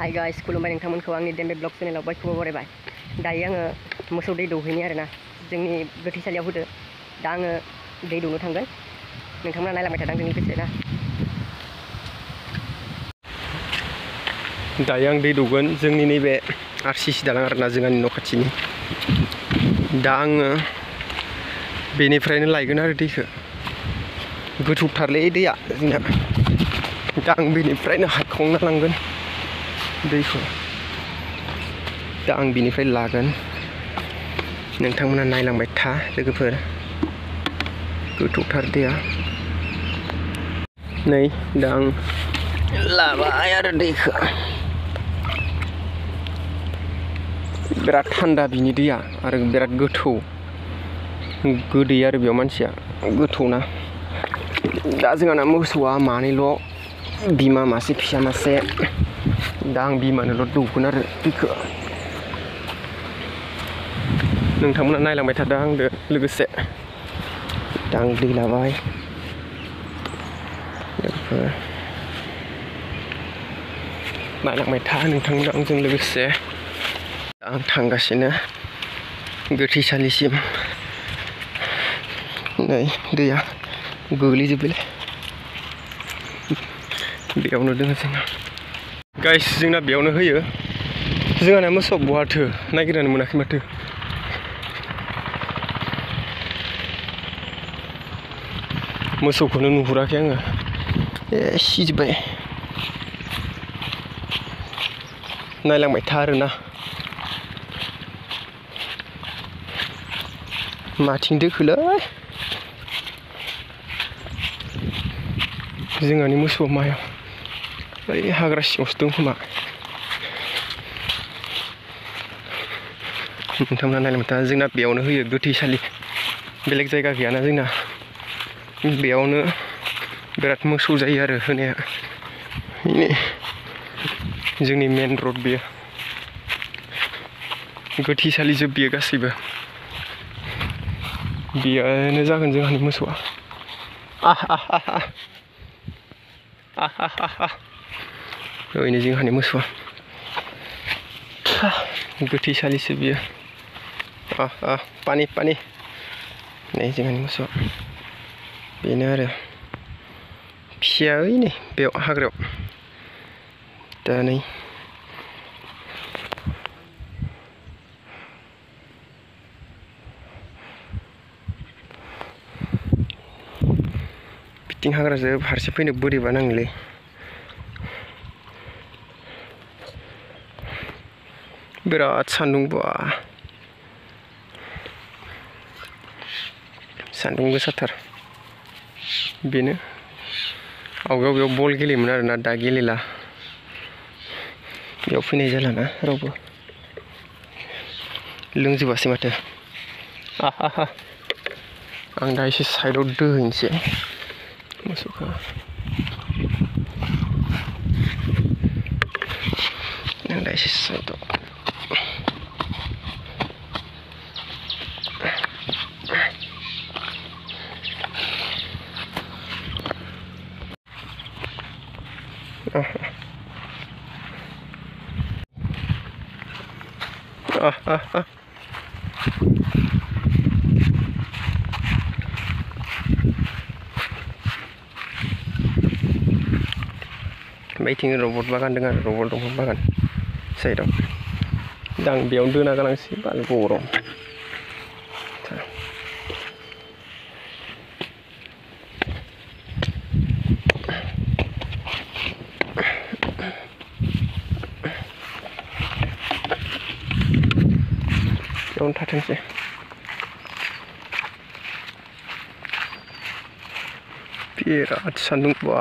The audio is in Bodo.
हाय गाइस खुलुमबाय नोंथांमोनखौ आंनि डेम्बे ब्लग चेनेलाव बयखौबो बरायबाय। दायो आङो मोसौ दै दौहैनि आरोना जोंनि गोथैसालियाव होदो। दा आङो दै दौनो थांगोन। नोंथांमोना नायलांबाय थादों जोंनि गोसो ना। दायो आं दै दौगोन जोंनि नैबे आरसिसि दालां आरोना जोंहानि न' खाथिनि। दा आङो बेनिफ्रायनो लायगोन आरो दैखौ। गोथौथारलै दैया जोंना। दा आं बेनिफ्रायनो हायखांना लांगोन दैखौ। दा आं बिनिफ्राय लागोन। नोंथांमोना नायलांबाय था लोगोफोर। गोथौथार दैया। नै दा आं लाबाय आरो दैखौ। बिराद थान्दा बिनि दैया आरो बिराद गोथौ। गोदै आरो बेयाव मानसिया गोथौना। दा जोंहाना मोसौआ मानैल', बिमा मासे फिसा मासे। दा आं बिमानोल' दौगोन आरो दैखौ। नोंथांमोना नायलांबाय थादों आंदो लोगोसे। दा आं दै लाबाय। नायलांबाय था नोंथांमोना आंजों लोगोसे। आं थांगासिनो गोथैसालिसिम। नै दैया गोग्लैजोब्बायलै। बेयावनो दोङो जोंना। गाइस जोंना बेयावनो होयो। जोंहाना मोसौआ बहाथो नागिरनानै मोनाखै माथो। मोसौखौनो नुहुराखै आङो। सिजोब्बाय। नायलांबाय था आरोना। माथिं दोखोलै जोंहानि मोसौआ मायाव? ओइ हाग्रा सिङावसो दं खोमा। नोंथांमोना नायलांबाय था जोंना बेयावनो होयो गोथैसालि। बेलेग जायगा गैयाना जोंना। बेयावनो बिराद मोसौ जायो आरो होनाया। जोंनि मेन रड बेयो। गोथैसालि जोब बेयो गासैबो। बेयानो जागोन जोंहानि मोसौआ। ओइनो जोंहानि मोसौआ। गोथैसालिसो बियो। पानि पानि। नै जोंहानि मोसौआ। बेनो आरो फिसाया ओइनै बेयाव हाग्रायाव। दा नै बिथिं हाग्राजों फारसे फैनो बोरैबा नाङोलै। बिराद सान्दुं बा। सान्दुं गोसाथार। बेनो आवगायाव बेयाव बल गेलेयोमोन आरोना दा गेलेला। बेयाव फैनाय जालाना रावबो। लोंजोबासै माथो। आं दा एसे साइडआव दोहैनोसै मोसौखौ। आं दा एसे साइडआव। बैथिं रबट बागान दङ आरो रबट दंफां बागान साइडआव। दा आं बेयावनो दोना गालांसै बाल गरम। बेयावनो थाथोंसै। बिराद सान्दुं बा।